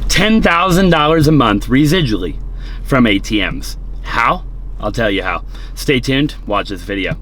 $10,000 a month residually from ATMs. How? I'll tell you how. Stay tuned, watch this video.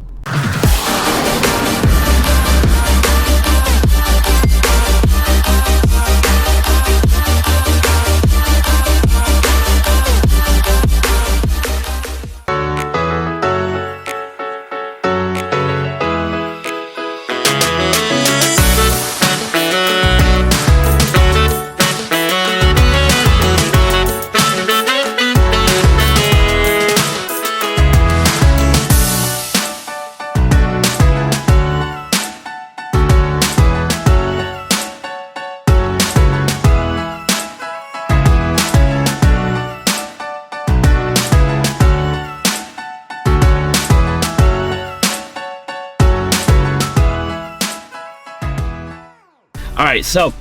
All right, so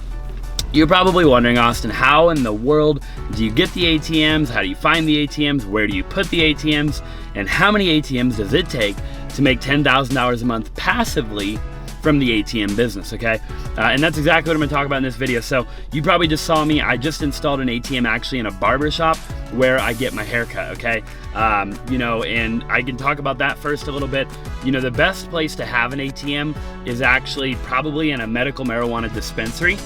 you're probably wondering, Austin, how in the world do you get the ATMs? How do you find the ATMs? Where do you put the ATMs? And how many ATMs does it take to make $10,000 a month passively from the ATM business, okay? And that's exactly what I'm gonna talk about in this video. So you probably just saw me, I just installed an ATM actually in a barber shop where I get my haircut, okay? And I can talk about that first a little bit. The best place to have an ATM is actually probably in a medical marijuana dispensary.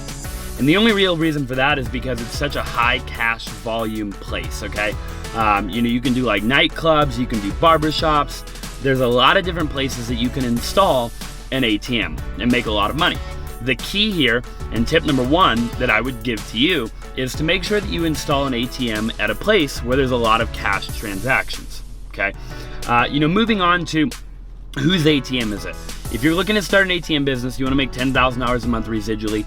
And the only real reason for that is because it's such a high cash volume place, okay? You can do like nightclubs, you can do barber shops. There's a lot of different places that you can install an ATM and make a lot of money. The key here, and tip number one that I would give to you, is to make sure that you install an ATM at a place where there's a lot of cash transactions, okay? Moving on to whose ATM is it? If you're looking to start an ATM business, you wanna make $10,000 a month residually,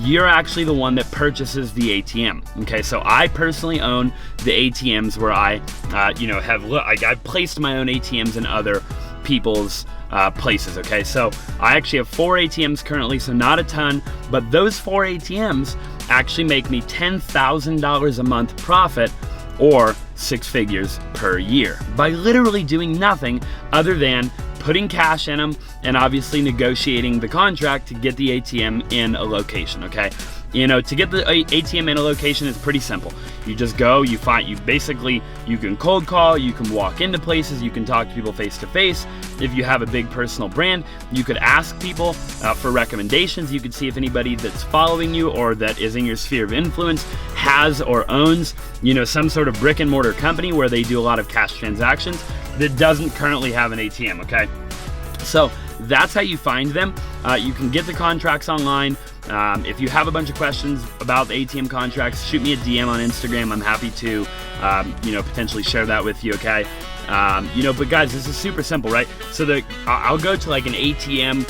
you're actually the one that purchases the ATM, okay? So I personally own the ATMs where I've placed my own ATMs in other people's places, okay? So I actually have 4 ATMs currently, so not a ton, but those 4 ATMs actually make me $10,000 a month profit, or 6 figures per year, by literally doing nothing other than putting cash in them and obviously negotiating the contract to get the ATM in a location, okay? To get the ATM in a location is pretty simple. You just go, you can cold call, you can walk into places, you can talk to people face to face. If you have a big personal brand, you could ask people for recommendations. You could see if anybody that's following you or that is in your sphere of influence has or owns, some sort of brick and mortar company where they do a lot of cash transactions that doesn't currently have an ATM, okay? So that's how you find them. You can get the contracts online. If you have a bunch of questions about the ATM contracts, shoot me a DM on Instagram. I'm happy to, potentially share that with you, okay? But guys, this is super simple, right? So I'll go to like an ATM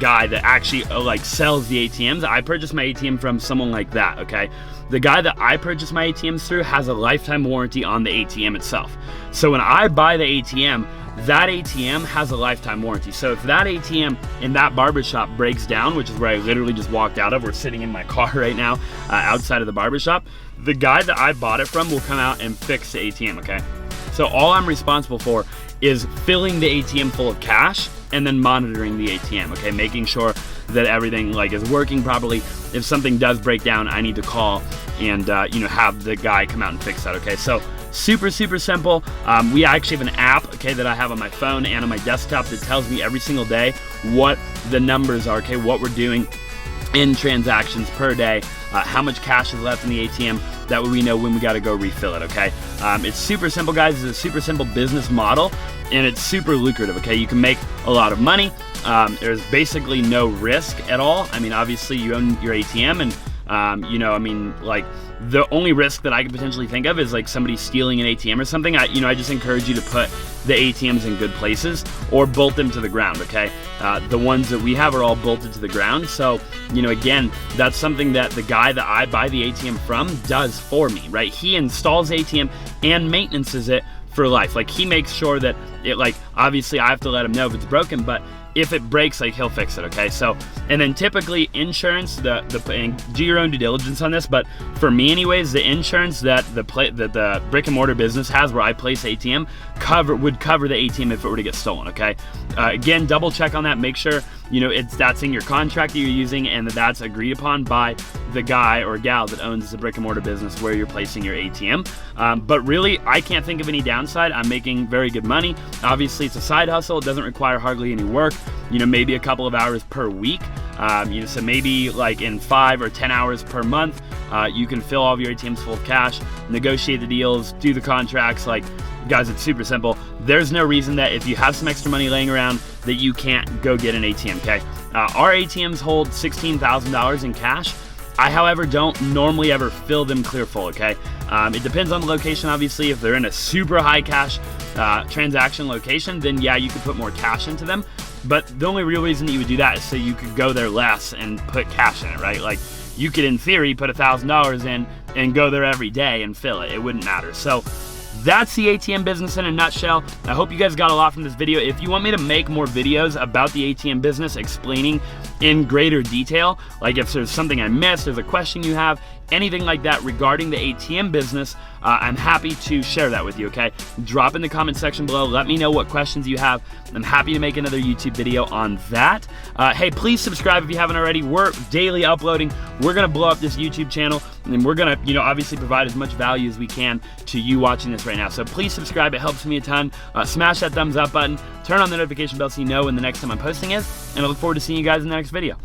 guy that actually sells the ATMs. I purchased my ATM from someone like that, okay? The guy that I purchased my ATMs through has a lifetime warranty on the ATM itself. So when I buy the ATM, that ATM has a lifetime warranty. So if that ATM in that barbershop breaks down, which is where I literally just walked out of, we're sitting in my car right now outside of the barbershop, the guy that I bought it from will come out and fix the ATM, okay? So all I'm responsible for is filling the ATM full of cash and then monitoring the ATM, okay? Making sure that everything is working properly. If something does break down, I need to call and have the guy come out and fix that, okay? So super simple. We actually have an app, okay, that I have on my phone and on my desktop that tells me every single day what the numbers are, okay, what we're doing in transactions per day, how much cash is left in the ATM. That way we know when we got to go refill it, okay? It's super simple, guys. It's a super simple business model, and it's super lucrative, okay? You can make a lot of money. There's basically no risk at all. I mean, obviously you own your ATM, and the only risk that I could potentially think of is somebody stealing an ATM or something. I just encourage you to put the ATMs in good places or bolt them to the ground, okay? The ones that we have are all bolted to the ground. So, again, that's something that the guy that I buy the ATM from does for me, right? He installs ATM and maintenances it for life. He makes sure that it, obviously I have to let him know if it's broken, but if it breaks, he'll fix it, okay? So, and then typically insurance, and do your own due diligence on this, but for me anyways, the insurance that the brick and mortar business has where I place ATM would cover the ATM if it were to get stolen, okay? Again, double check on that, make sure that's in your contract that you're using, and that's agreed upon by the guy or gal that owns the brick and mortar business where you're placing your ATM. But really, I can't think of any downside. I'm making very good money. Obviously, it's a side hustle. It doesn't require hardly any work, maybe a couple of hours per week. So maybe like in 5 or 10 hours per month, you can fill all of your ATMs full of cash, negotiate the deals, do the contracts. Like, guys, it's super simple. There's no reason that if you have some extra money laying around that you can't go get an ATM, okay? Our ATMs hold $16,000 in cash. I, however, don't normally ever fill them clear full, okay? It depends on the location, obviously. If they're in a super high cash transaction location, then yeah, you could put more cash into them. But the only real reason that you would do that is so you could go there less and put cash in it, right? Like, you could, in theory, put $1,000 in and go there every day and fill it. It wouldn't matter. So that's the ATM business in a nutshell. I hope you guys got a lot from this video. If you want me to make more videos about the ATM business, explaining in greater detail, like if there's something I missed, there's a question you have, anything like that regarding the ATM business, I'm happy to share that with you, okay? Drop in the comment section below. Let me know what questions you have. I'm happy to make another YouTube video on that. Hey, please subscribe if you haven't already. We're daily uploading. We're gonna blow up this YouTube channel, and we're gonna, obviously provide as much value as we can to you watching this right now. So please subscribe. It helps me a ton. Smash that thumbs up button. Turn on the notification bell so you know when the next time I'm posting is, and I look forward to seeing you guys in the next video.